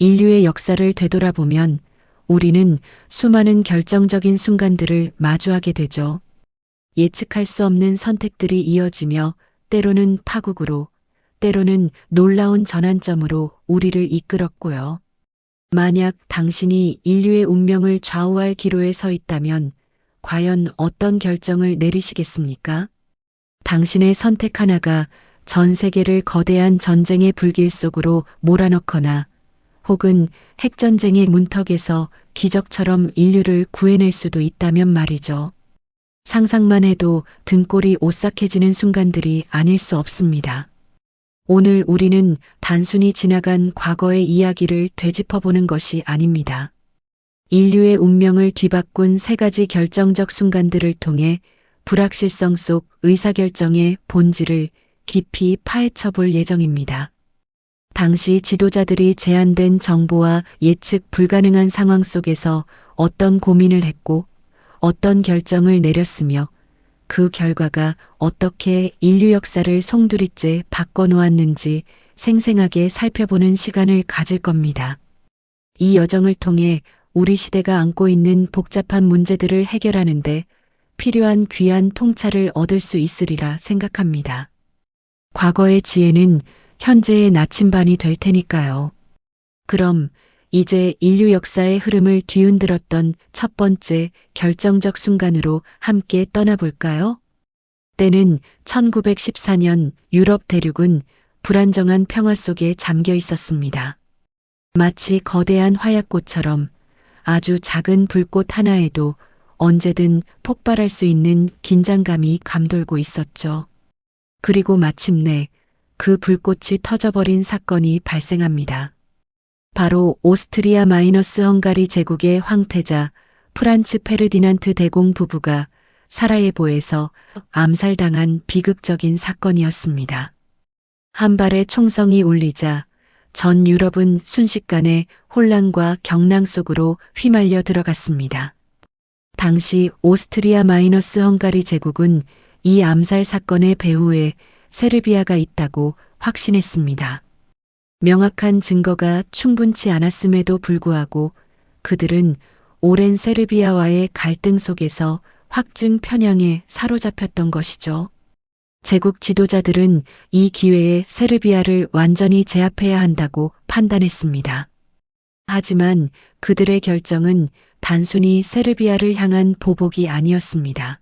인류의 역사를 되돌아보면 우리는 수많은 결정적인 순간들을 마주하게 되죠. 예측할 수 없는 선택들이 이어지며 때로는 파국으로, 때로는 놀라운 전환점으로 우리를 이끌었고요. 만약 당신이 인류의 운명을 좌우할 기로에 서 있다면 과연 어떤 결정을 내리시겠습니까? 당신의 선택 하나가 전 세계를 거대한 전쟁의 불길 속으로 몰아넣거나 혹은 핵전쟁의 문턱에서 기적처럼 인류를 구해낼 수도 있다면 말이죠. 상상만 해도 등골이 오싹해지는 순간들이 아닐 수 없습니다. 오늘 우리는 단순히 지나간 과거의 이야기를 되짚어보는 것이 아닙니다. 인류의 운명을 뒤바꾼 세 가지 결정적 순간들을 통해 불확실성 속 의사결정의 본질을 깊이 파헤쳐 볼 예정입니다. 당시 지도자들이 제한된 정보와 예측 불가능한 상황 속에서 어떤 고민을 했고 어떤 결정을 내렸으며 그 결과가 어떻게 인류 역사를 송두리째 바꿔놓았는지 생생하게 살펴보는 시간을 가질 겁니다. 이 여정을 통해 우리 시대가 안고 있는 복잡한 문제들을 해결하는데 필요한 귀한 통찰을 얻을 수 있으리라 생각합니다. 과거의 지혜는 현재의 나침반이 될 테니까요. 그럼 이제 인류 역사의 흐름을 뒤흔들었던 첫 번째 결정적 순간으로 함께 떠나볼까요? 때는 1914년 유럽 대륙은 불안정한 평화 속에 잠겨 있었습니다. 마치 거대한 화약꽃처럼 아주 작은 불꽃 하나에도 언제든 폭발할 수 있는 긴장감이 감돌고 있었죠. 그리고 마침내 그 불꽃이 터져버린 사건이 발생합니다. 바로 오스트리아 마이너스 헝가리 제국의 황태자 프란츠 페르디난트 대공 부부가 사라예보에서 암살당한 비극적인 사건이었습니다. 한 발의 총성이 울리자 전 유럽은 순식간에 혼란과 경랑 속으로 휘말려 들어갔습니다. 당시 오스트리아 마이너스 헝가리 제국은 이 암살 사건의 배후에 세르비아가 있다고 확신했습니다. 명확한 증거가 충분치 않았음에도 불구하고 그들은 오랜 세르비아와의 갈등 속에서 확증 편향에 사로잡혔던 것이죠. 제국 지도자들은 이 기회에 세르비아를 완전히 제압해야 한다고 판단했습니다. 하지만 그들의 결정은 단순히 세르비아를 향한 보복이 아니었습니다.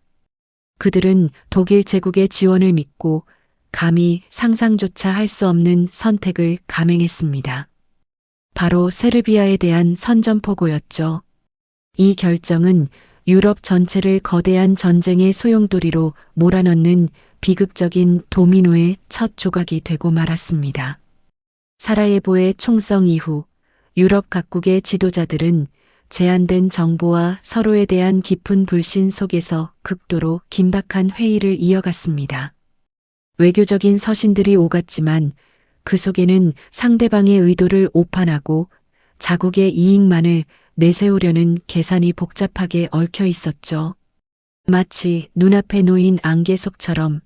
그들은 독일 제국의 지원을 믿고 감히 상상조차 할 수 없는 선택을 감행했습니다. 바로 세르비아에 대한 선전포고였죠. 이 결정은 유럽 전체를 거대한 전쟁의 소용돌이로 몰아넣는 비극적인 도미노의 첫 조각이 되고 말았습니다. 사라예보의 총성 이후 유럽 각국의 지도자들은 제한된 정보와 서로에 대한 깊은 불신 속에서 극도로 긴박한 회의를 이어갔습니다. 외교적인 서신들이 오갔지만 그 속에는 상대방의 의도를 오판하고 자국의 이익만을 내세우려는 계산이 복잡하게 얽혀 있었죠. 마치 눈앞에 놓인 안개 속처럼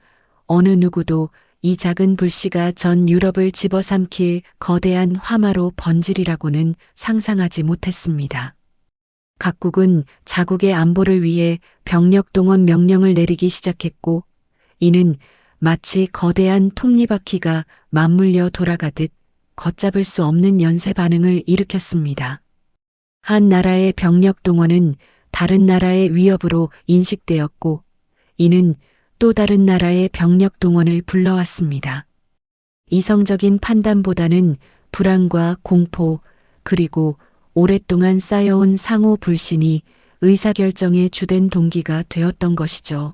어느 누구도 이 작은 불씨가 전 유럽을 집어삼킬 거대한 화마로 번지리라고는 상상하지 못했습니다. 각국은 자국의 안보를 위해 병력 동원 명령을 내리기 시작했고 이는 마치 거대한 톱니바퀴가 맞물려 돌아가듯 걷잡을 수 없는 연쇄 반응을 일으켰습니다. 한 나라의 병력 동원은 다른 나라의 위협으로 인식되었고 이는 또 다른 나라의 병력 동원을 불러왔습니다. 이성적인 판단보다는 불안과 공포 그리고 오랫동안 쌓여온 상호 불신이 의사결정의 주된 동기가 되었던 것이죠.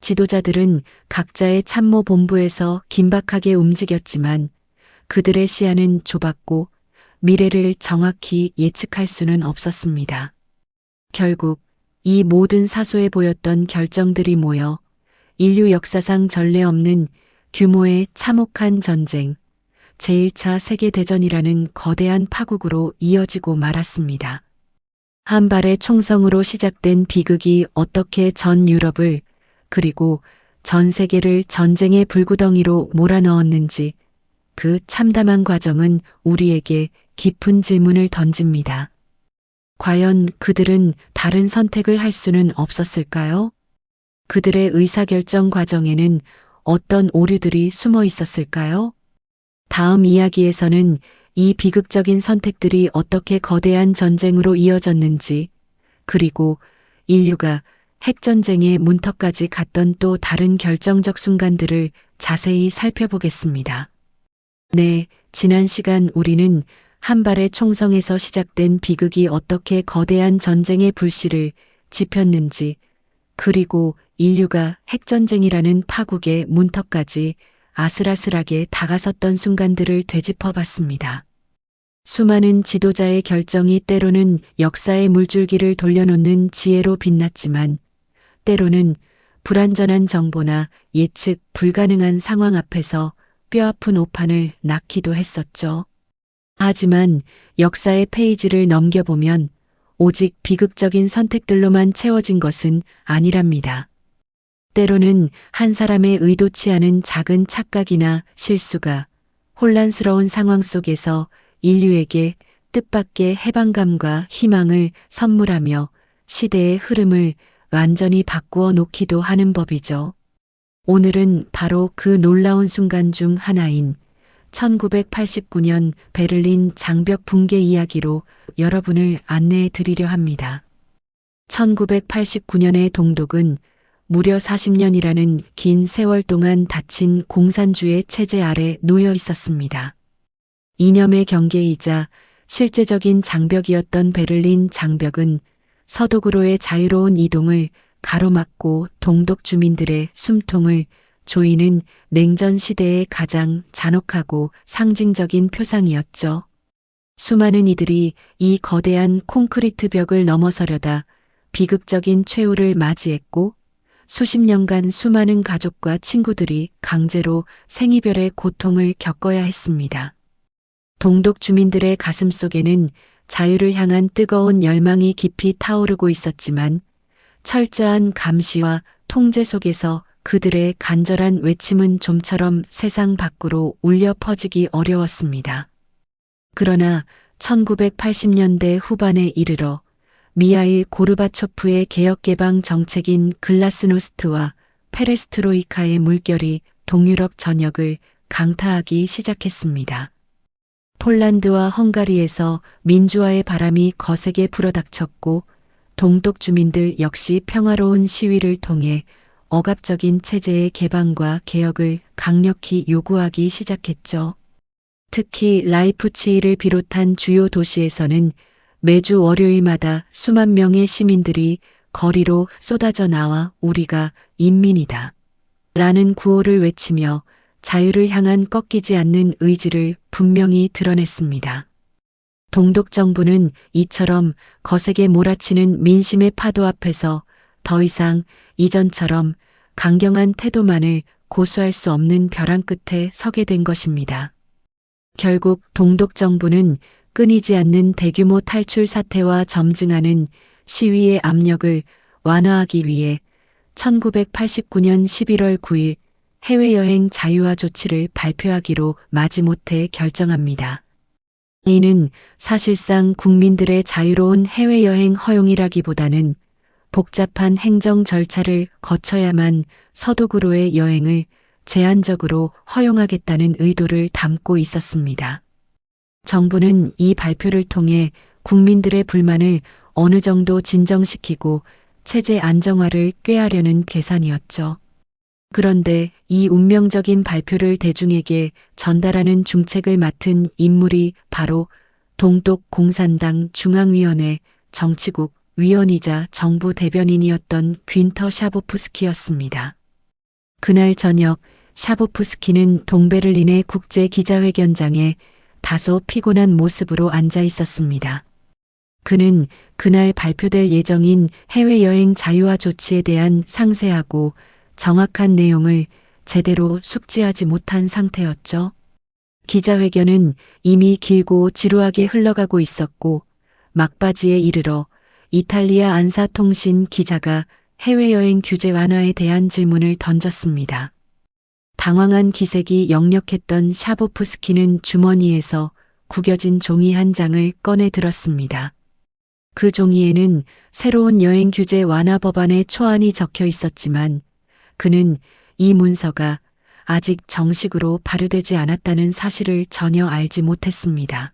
지도자들은 각자의 참모 본부에서 긴박하게 움직였지만 그들의 시야는 좁았고 미래를 정확히 예측할 수는 없었습니다. 결국 이 모든 사소해 보였던 결정들이 모여 인류 역사상 전례 없는 규모의 참혹한 전쟁, 제1차 세계대전이라는 거대한 파국으로 이어지고 말았습니다. 한 발의 총성으로 시작된 비극이 어떻게 전 유럽을 그리고 전 세계를 전쟁의 불구덩이로 몰아넣었는지 그 참담한 과정은 우리에게 깊은 질문을 던집니다. 과연 그들은 다른 선택을 할 수는 없었을까요? 그들의 의사결정 과정에는 어떤 오류들이 숨어 있었을까요? 다음 이야기에서는 이 비극적인 선택들이 어떻게 거대한 전쟁으로 이어졌는지, 그리고 인류가 핵전쟁의 문턱까지 갔던 또 다른 결정적 순간들을 자세히 살펴보겠습니다. 네, 지난 시간 우리는 한 발의 총성에서 시작된 비극이 어떻게 거대한 전쟁의 불씨를 지폈는지, 그리고 인류가 핵전쟁이라는 파국의 문턱까지 아슬아슬하게 다가섰던 순간들을 되짚어 봤습니다. 수많은 지도자의 결정이 때로는 역사의 물줄기를 돌려놓는 지혜로 빛났지만, 때로는 불완전한 정보나 예측 불가능한 상황 앞에서 뼈아픈 오판을 낳기도 했었죠. 하지만 역사의 페이지를 넘겨보면 오직 비극적인 선택들로만 채워진 것은 아니랍니다. 때로는 한 사람의 의도치 않은 작은 착각이나 실수가 혼란스러운 상황 속에서 인류에게 뜻밖의 해방감과 희망을 선물하며 시대의 흐름을 완전히 바꾸어 놓기도 하는 법이죠. 오늘은 바로 그 놀라운 순간 중 하나인 1989년 베를린 장벽 붕괴 이야기로 여러분을 안내해 드리려 합니다. 1989년의 동독은 무려 40년이라는 긴 세월 동안 닫힌 공산주의 체제 아래 놓여 있었습니다. 이념의 경계이자 실제적인 장벽이었던 베를린 장벽은 서독으로의 자유로운 이동을 가로막고 동독 주민들의 숨통을 조이는 냉전 시대의 가장 잔혹하고 상징적인 표상이었죠. 수많은 이들이 이 거대한 콘크리트 벽을 넘어서려다 비극적인 최후를 맞이했고, 수십 년간 수많은 가족과 친구들이 강제로 생이별의 고통을 겪어야 했습니다. 동독 주민들의 가슴 속에는 자유를 향한 뜨거운 열망이 깊이 타오르고 있었지만, 철저한 감시와 통제 속에서 그들의 간절한 외침은 좀처럼 세상 밖으로 울려 퍼지기 어려웠습니다. 그러나 1980년대 후반에 이르러 미하일 고르바초프의 개혁개방 정책인 글라스노스트와 페레스트로이카의 물결이 동유럽 전역을 강타하기 시작했습니다. 폴란드와 헝가리에서 민주화의 바람이 거세게 불어닥쳤고, 동독 주민들 역시 평화로운 시위를 통해 억압적인 체제의 개방과 개혁을 강력히 요구하기 시작했죠. 특히 라이프치히를 비롯한 주요 도시에서는 매주 월요일마다 수만 명의 시민들이 거리로 쏟아져 나와 우리가 인민이다 라는 구호를 외치며 자유를 향한 꺾이지 않는 의지를 분명히 드러냈습니다. 동독 정부는 이처럼 거세게 몰아치는 민심의 파도 앞에서 더 이상 이전처럼 강경한 태도만을 고수할 수 없는 벼랑 끝에 서게 된 것입니다. 결국 동독 정부는 끊이지 않는 대규모 탈출 사태와 점증하는 시위의 압력을 완화하기 위해 1989년 11월 9일 해외여행 자유화 조치를 발표하기로 마지못해 결정합니다. 이는 사실상 국민들의 자유로운 해외여행 허용이라기보다는 복잡한 행정 절차를 거쳐야만 서독으로의 여행을 제한적으로 허용하겠다는 의도를 담고 있었습니다. 정부는 이 발표를 통해 국민들의 불만을 어느 정도 진정시키고 체제 안정화를 꾀하려는 계산이었죠. 그런데 이 운명적인 발표를 대중에게 전달하는 중책을 맡은 인물이 바로 동독 공산당 중앙위원회 정치국 위원이자 정부 대변인이었던 귄터 샤보프스키였습니다. 그날 저녁 샤보프스키는 동베를린의 국제 기자회견장에 다소 피곤한 모습으로 앉아 있었습니다. 그는 그날 발표될 예정인 해외여행 자유화 조치에 대한 상세하고 정확한 내용을 제대로 숙지하지 못한 상태였죠. 기자회견은 이미 길고 지루하게 흘러가고 있었고, 막바지에 이르러 이탈리아 안사통신 기자가 해외여행 규제 완화에 대한 질문을 던졌습니다. 당황한 기색이 역력했던 샤보프스키는 주머니에서 구겨진 종이 한 장을 꺼내 들었습니다. 그 종이에는 새로운 여행 규제 완화 법안의 초안이 적혀 있었지만 그는 이 문서가 아직 정식으로 발효되지 않았다는 사실을 전혀 알지 못했습니다.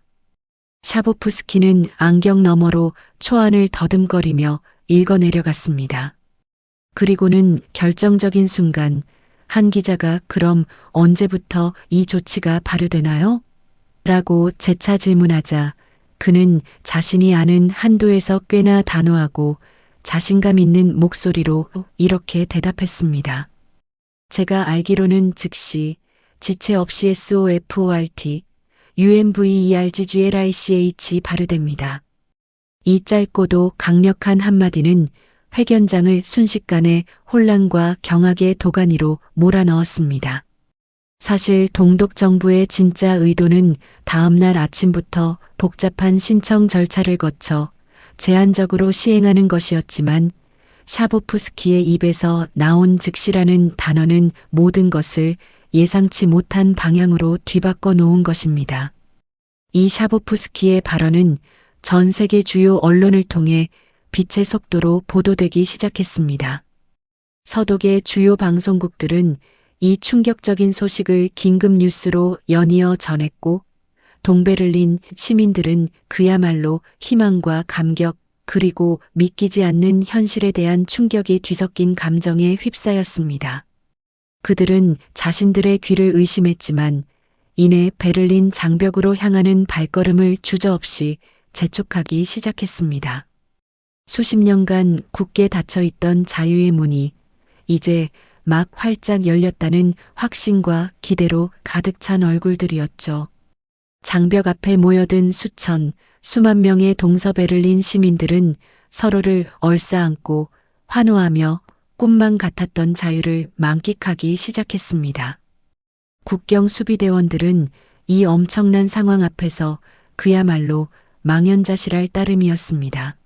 샤보프스키는 안경 너머로 초안을 더듬거리며 읽어 내려갔습니다. 그리고는 결정적인 순간 한 기자가 그럼 언제부터 이 조치가 발효되나요? 라고 재차 질문하자 그는 자신이 아는 한도에서 꽤나 단호하고 자신감 있는 목소리로 이렇게 대답했습니다. 제가 알기로는 즉시 지체 없이 SOFORT UMVERGGLICH 발효됩니다. 이 짧고도 강력한 한마디는 회견장을 순식간에 혼란과 경악의 도가니로 몰아넣었습니다. 사실 동독 정부의 진짜 의도는 다음 날 아침부터 복잡한 신청 절차를 거쳐 제한적으로 시행하는 것이었지만 샤보프스키의 입에서 나온 즉시라는 단어는 모든 것을 예상치 못한 방향으로 뒤바꿔 놓은 것입니다. 이 샤보프스키의 발언은 전 세계 주요 언론을 통해 빛의 속도로 보도되기 시작했습니다. 서독의 주요 방송국들은 이 충격적인 소식을 긴급 뉴스로 연이어 전했고 동베를린 시민들은 그야말로 희망과 감격 그리고 믿기지 않는 현실에 대한 충격이 뒤섞인 감정에 휩싸였습니다. 그들은 자신들의 귀를 의심했지만 이내 베를린 장벽으로 향하는 발걸음을 주저없이 재촉하기 시작했습니다. 수십 년간 굳게 닫혀있던 자유의 문이 이제 막 활짝 열렸다는 확신과 기대로 가득 찬 얼굴들이었죠. 장벽 앞에 모여든 수만 명의 동서베를린 시민들은 서로를 얼싸안고 환호하며 꿈만 같았던 자유를 만끽하기 시작했습니다. 국경 수비대원들은 이 엄청난 상황 앞에서 그야말로 망연자실할 따름이었습니다.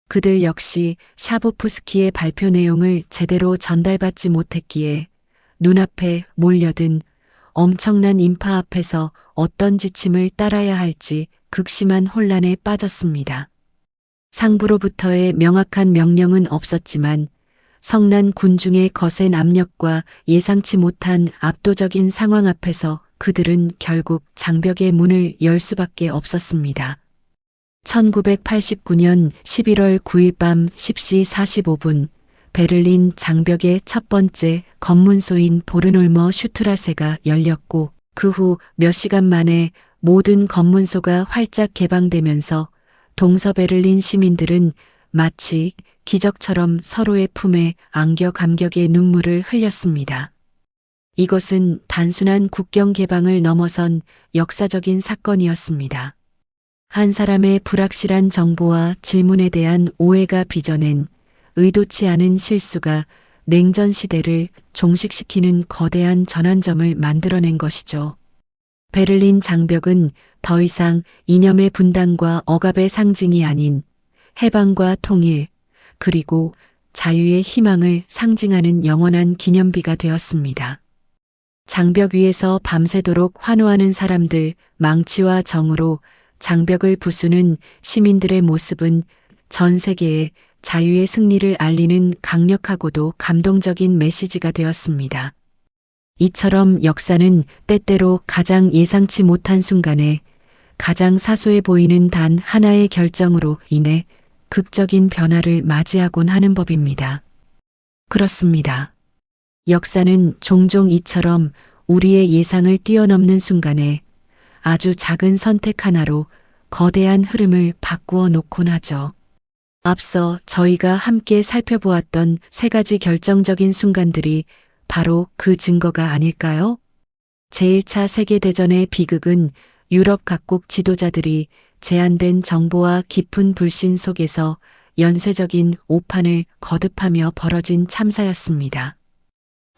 그들 역시 샤보프스키의 발표 내용을 제대로 전달받지 못했기에 눈앞에 몰려든 엄청난 인파 앞에서 어떤 지침을 따라야 할지 극심한 혼란에 빠졌습니다. 상부로부터의 명확한 명령은 없었지만 성난 군중의 거센 압력과 예상치 못한 압도적인 상황 앞에서 그들은 결국 장벽의 문을 열 수밖에 없었습니다. 1989년 11월 9일 밤 10시 45분 베를린 장벽의 첫 번째 검문소인 보르놀머 슈트라세가 열렸고 그 후 몇 시간 만에 모든 검문소가 활짝 개방되면서 동서베를린 시민들은 마치 기적처럼 서로의 품에 안겨 감격의 눈물을 흘렸습니다. 이것은 단순한 국경 개방을 넘어선 역사적인 사건이었습니다. 한 사람의 불확실한 정보와 질문에 대한 오해가 빚어낸 의도치 않은 실수가 냉전 시대를 종식시키는 거대한 전환점을 만들어낸 것이죠. 베를린 장벽은 더 이상 이념의 분단과 억압의 상징이 아닌 해방과 통일, 그리고 자유의 희망을 상징하는 영원한 기념비가 되었습니다. 장벽 위에서 밤새도록 환호하는 사람들, 망치와 정으로 장벽을 부수는 시민들의 모습은 전 세계에 자유의 승리를 알리는 강력하고도 감동적인 메시지가 되었습니다. 이처럼 역사는 때때로 가장 예상치 못한 순간에 가장 사소해 보이는 단 하나의 결정으로 인해 극적인 변화를 맞이하곤 하는 법입니다. 그렇습니다. 역사는 종종 이처럼 우리의 예상을 뛰어넘는 순간에 아주 작은 선택 하나로 거대한 흐름을 바꾸어 놓곤 하죠. 앞서 저희가 함께 살펴보았던 세 가지 결정적인 순간들이 바로 그 증거가 아닐까요? 제1차 세계대전의 비극은 유럽 각국 지도자들이 제한된 정보와 깊은 불신 속에서 연쇄적인 오판을 거듭하며 벌어진 참사였습니다.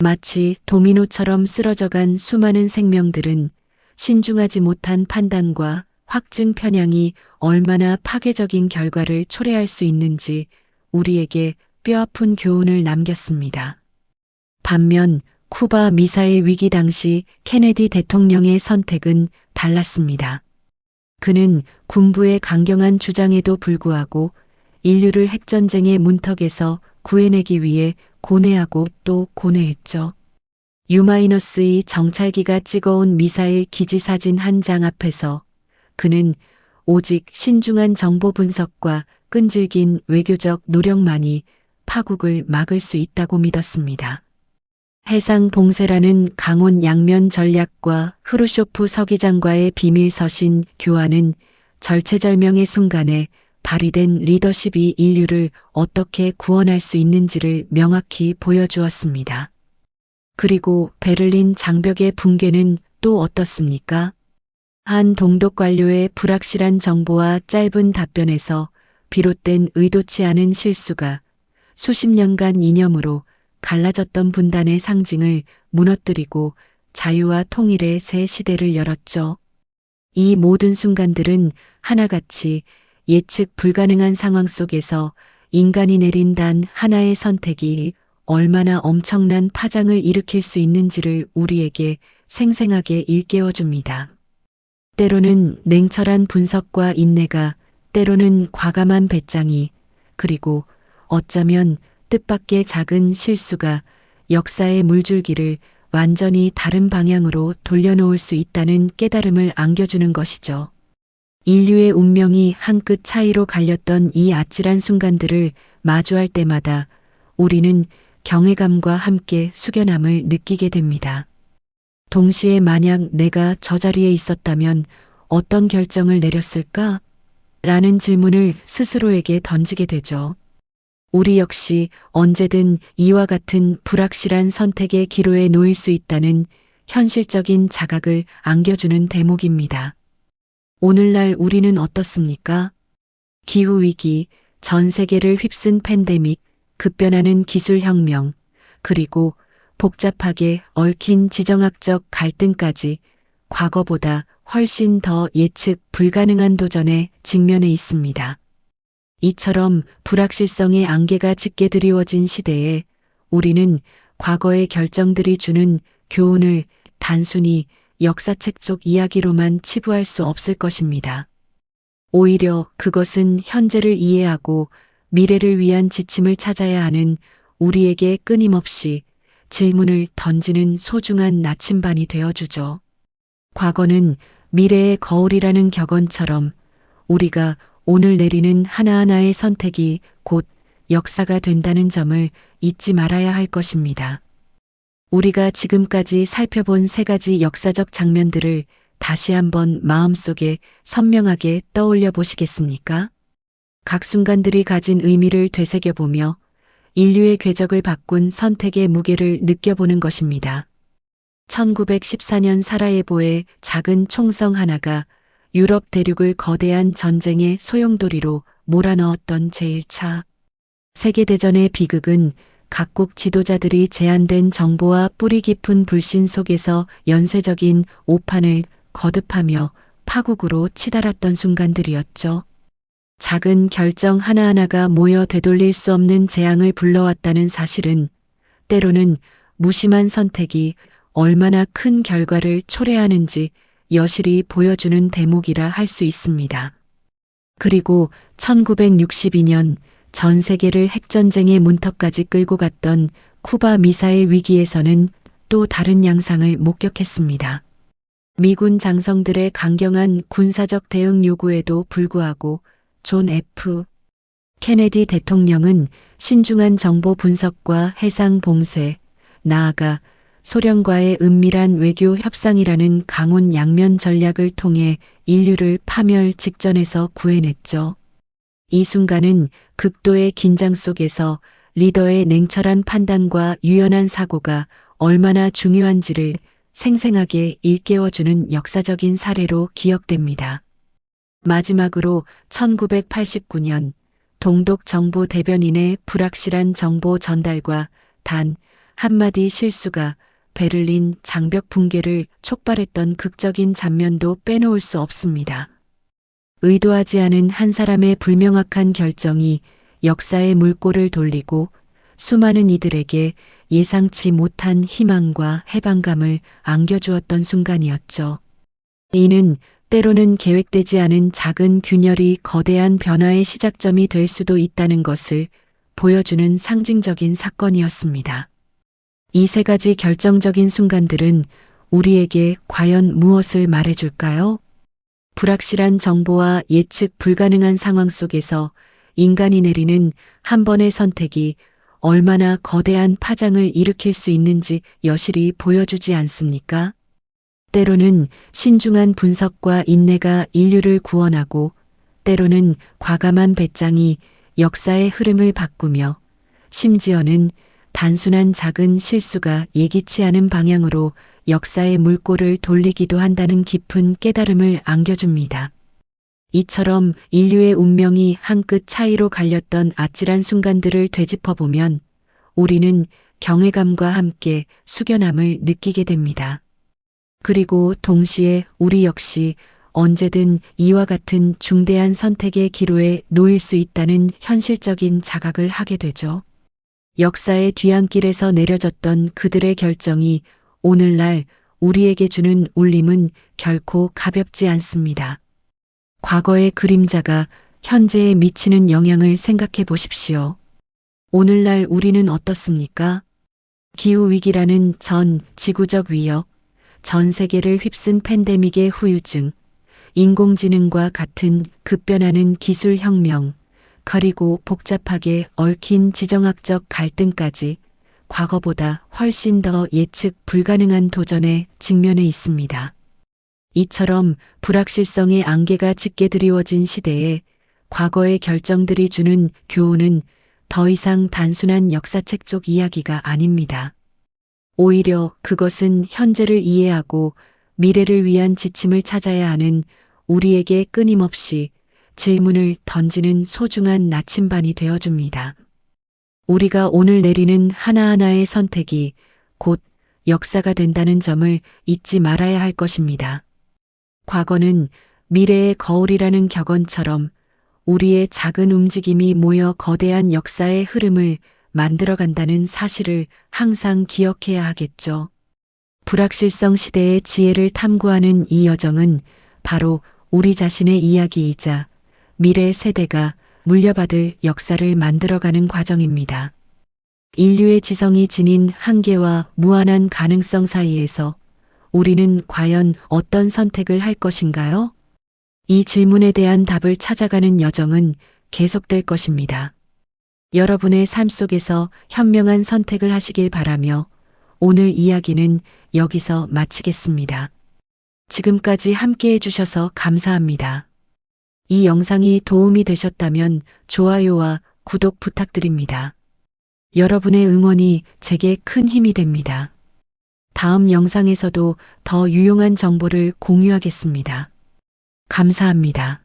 마치 도미노처럼 쓰러져간 수많은 생명들은 신중하지 못한 판단과 확증 편향이 얼마나 파괴적인 결과를 초래할 수 있는지 우리에게 뼈아픈 교훈을 남겼습니다. 반면 쿠바 미사일 위기 당시 케네디 대통령의 선택은 달랐습니다. 그는 군부의 강경한 주장에도 불구하고 인류를 핵전쟁의 문턱에서 구해내기 위해 고뇌하고 또 고뇌했죠. U-2 정찰기가 찍어온 미사일 기지 사진 한 장 앞에서 그는 오직 신중한 정보 분석과 끈질긴 외교적 노력만이 파국을 막을 수 있다고 믿었습니다. 해상 봉쇄라는 강원 양면 전략과 흐루쇼프 서기장과의 비밀 서신 교환은 절체절명의 순간에 발휘된 리더십이 인류를 어떻게 구원할 수 있는지를 명확히 보여주었습니다. 그리고 베를린 장벽의 붕괴는 또 어떻습니까? 한 동독 관료의 불확실한 정보와 짧은 답변에서 비롯된 의도치 않은 실수가 수십 년간 이념으로 갈라졌던 분단의 상징을 무너뜨리고 자유와 통일의 새 시대를 열었죠. 이 모든 순간들은 하나같이 예측 불가능한 상황 속에서 인간이 내린 단 하나의 선택이 얼마나 엄청난 파장을 일으킬 수 있는지를 우리에게 생생하게 일깨워줍니다. 때로는 냉철한 분석과 인내가, 때로는 과감한 배짱이, 그리고 어쩌면 뜻밖의 작은 실수가 역사의 물줄기를 완전히 다른 방향으로 돌려놓을 수 있다는 깨달음을 안겨주는 것이죠. 인류의 운명이 한 끗 차이로 갈렸던 이 아찔한 순간들을 마주할 때마다 우리는 경외감과 함께 숙연함을 느끼게 됩니다. 동시에 만약 내가 저 자리에 있었다면 어떤 결정을 내렸을까? 라는 질문을 스스로에게 던지게 되죠. 우리 역시 언제든 이와 같은 불확실한 선택의 기로에 놓일 수 있다는 현실적인 자각을 안겨주는 대목입니다. 오늘날 우리는 어떻습니까? 기후위기, 전 세계를 휩쓴 팬데믹, 급변하는 기술혁명, 그리고 복잡하게 얽힌 지정학적 갈등까지 과거보다 훨씬 더 예측 불가능한 도전에 직면해 있습니다. 이처럼 불확실성의 안개가 짙게 드리워진 시대에 우리는 과거의 결정들이 주는 교훈을 단순히 역사책 속 이야기로만 치부할 수 없을 것입니다. 오히려 그것은 현재를 이해하고 미래를 위한 지침을 찾아야 하는 우리에게 끊임없이 질문을 던지는 소중한 나침반이 되어주죠. 과거는 미래의 거울이라는 격언처럼 우리가 오늘 내리는 하나하나의 선택이 곧 역사가 된다는 점을 잊지 말아야 할 것입니다. 우리가 지금까지 살펴본 세 가지 역사적 장면들을 다시 한번 마음속에 선명하게 떠올려 보시겠습니까? 각 순간들이 가진 의미를 되새겨보며 인류의 궤적을 바꾼 선택의 무게를 느껴보는 것입니다. 1914년 사라예보의 작은 총성 하나가 유럽 대륙을 거대한 전쟁의 소용돌이로 몰아넣었던 제1차 세계대전의 비극은 각국 지도자들이 제한된 정보와 뿌리 깊은 불신 속에서 연쇄적인 오판을 거듭하며 파국으로 치달았던 순간들이었죠. 작은 결정 하나하나가 모여 되돌릴 수 없는 재앙을 불러왔다는 사실은 때로는 무심한 선택이 얼마나 큰 결과를 초래하는지 여실히 보여주는 대목이라 할 수 있습니다. 그리고 1962년 전 세계를 핵전쟁의 문턱까지 끌고 갔던 쿠바 미사일 위기에서는 또 다른 양상을 목격했습니다. 미군 장성들의 강경한 군사적 대응 요구에도 불구하고 존 F. 케네디 대통령은 신중한 정보 분석과 해상 봉쇄, 나아가 소련과의 은밀한 외교 협상이라는 강원 양면 전략을 통해 인류를 파멸 직전에서 구해냈죠. 이 순간은 극도의 긴장 속에서 리더의 냉철한 판단과 유연한 사고가 얼마나 중요한지를 생생하게 일깨워주는 역사적인 사례로 기억됩니다. 마지막으로 1989년 동독 정부 대변인의 불확실한 정보 전달과 단 한마디 실수가 베를린 장벽 붕괴를 촉발했던 극적인 장면도 빼놓을 수 없습니다. 의도하지 않은 한 사람의 불명확한 결정이 역사의 물꼬를 돌리고 수많은 이들에게 예상치 못한 희망과 해방감을 안겨주었던 순간이었죠. 이는 때로는 계획되지 않은 작은 균열이 거대한 변화의 시작점이 될 수도 있다는 것을 보여주는 상징적인 사건이었습니다. 이 세 가지 결정적인 순간들은 우리에게 과연 무엇을 말해줄까요? 불확실한 정보와 예측 불가능한 상황 속에서 인간이 내리는 한 번의 선택이 얼마나 거대한 파장을 일으킬 수 있는지 여실히 보여주지 않습니까? 때로는 신중한 분석과 인내가 인류를 구원하고, 때로는 과감한 배짱이 역사의 흐름을 바꾸며, 심지어는 단순한 작은 실수가 예기치 않은 방향으로 역사의 물꼬를 돌리기도 한다는 깊은 깨달음을 안겨줍니다. 이처럼 인류의 운명이 한 끗 차이로 갈렸던 아찔한 순간들을 되짚어보면 우리는 경외감과 함께 숙연함을 느끼게 됩니다. 그리고 동시에 우리 역시 언제든 이와 같은 중대한 선택의 기로에 놓일 수 있다는 현실적인 자각을 하게 되죠. 역사의 뒤안길에서 내려졌던 그들의 결정이 오늘날 우리에게 주는 울림은 결코 가볍지 않습니다. 과거의 그림자가 현재에 미치는 영향을 생각해 보십시오. 오늘날 우리는 어떻습니까? 기후위기라는 전 지구적 위협, 전 세계를 휩쓴 팬데믹의 후유증, 인공지능과 같은 급변하는 기술혁명, 그리고 복잡하게 얽힌 지정학적 갈등까지 과거보다 훨씬 더 예측 불가능한 도전에 직면해 있습니다. 이처럼 불확실성의 안개가 짙게 드리워진 시대에 과거의 결정들이 주는 교훈은 더 이상 단순한 역사책 쪽 이야기가 아닙니다. 오히려 그것은 현재를 이해하고 미래를 위한 지침을 찾아야 하는 우리에게 끊임없이 질문을 던지는 소중한 나침반이 되어줍니다. 우리가 오늘 내리는 하나하나의 선택이 곧 역사가 된다는 점을 잊지 말아야 할 것입니다. 과거는 미래의 거울이라는 격언처럼 우리의 작은 움직임이 모여 거대한 역사의 흐름을 만들어간다는 사실을 항상 기억해야 하겠죠. 불확실성 시대의 지혜를 탐구하는 이 여정은 바로 우리 자신의 이야기이자 미래 세대가 물려받을 역사를 만들어가는 과정입니다. 인류의 지성이 지닌 한계와 무한한 가능성 사이에서 우리는 과연 어떤 선택을 할 것인가요? 이 질문에 대한 답을 찾아가는 여정은 계속될 것입니다. 여러분의 삶 속에서 현명한 선택을 하시길 바라며 오늘 이야기는 여기서 마치겠습니다. 지금까지 함께 해주셔서 감사합니다. 이 영상이 도움이 되셨다면 좋아요와 구독 부탁드립니다. 여러분의 응원이 제게 큰 힘이 됩니다. 다음 영상에서도 더 유용한 정보를 공유하겠습니다. 감사합니다.